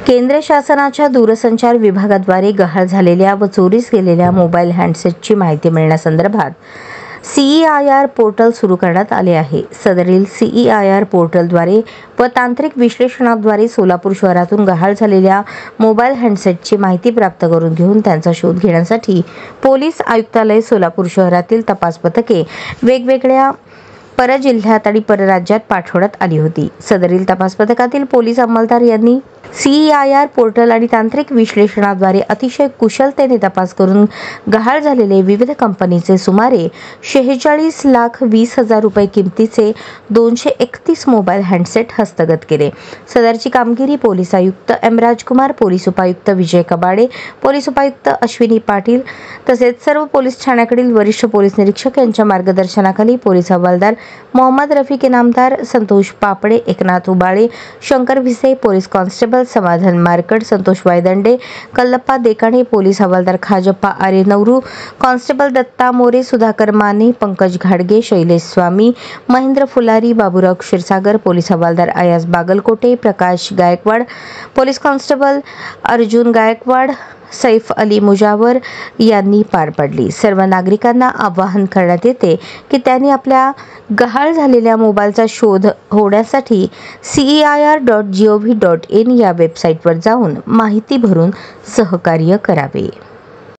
केंद्र शासनाच्या दूरसंचार विभागाद्वारे गहाळ झालेल्या व चोरीस गेलेल्या मोबाईल हँडसेटची माहिती मिळण्यासंदर्भात CEIR पोर्टल सुरू करण्यात आले आहे। सदरील CEIR पोर्टलद्वारे व तांत्रिक विश्लेषणाद्वारे सोलापूर शहरातून गहाळ झालेल्या मोबाईल हँडसेटची माहिती प्राप्त करून घेऊन त्यांचा शोध घेण्यासाठी पोलीस आयुक्तालय सोलापूर शहरातील तपास पथके वेगवेगळ्या परजिल्ह्यात आणि परराज्यात पाठवण्यात आली होती। सदरील तपास पथकातील पोलीस अंमलदार यांनी CEIR पोर्टल आणि तांत्रिक विश्लेषणाद्वारे अतिशय कुशलतेने तपास करून गहाळ झालेले विविध कंपनीचे सुमारे 46,20,000 रुपये किमतीचे 231 मोबाईल हँडसेट हस्तगत केले। सदरची कामगिरी पोलीस आयुक्त M. राजकुमार, पोलीस उपायुक्त विजय कबाडे, पोलीस उपायुक्त अश्विनी पाटील तसेच सर्व पोलीस ठाण्याकडील वरिष्ठ पोलीस निरीक्षक यांच्या मार्गदर्शनाखाली पोलीस हवालदार मोहम्मद रफिक इनामदार, संतोष पापडे, एकनाथ उबाळे, शंकर भिसे, पोलीस कॉन्स्टेबल समाधान मारकड, संतोष वायदंडे, कल्लप्पा देकाणे, पोलीस हवालदार खाजप्पा आरे नवरू, कॉन्स्टेबल दत्ता मोरे, सुधाकर माने, पंकज घाडगे, शैलेश स्वामी, महेंद्र फुलारी, बाबूराव क्षीरसागर, पोलीस हवालदार अयाज बागलकोटे, प्रकाश गायकवाड, पोलीस कॉन्स्टेबल अर्जुन गायकवाड, सैफ अली मुजावर यांनी पार पाडली। सर्व नागरिकांना आवाहन करण्यात येते की त्यांनी आपल्या गहाळ झालेल्या मोबाईलचा शोध होण्यासाठी CEIR.gov.in या वेबसाईटवर जाऊन माहिती भरून सहकार्य करावे।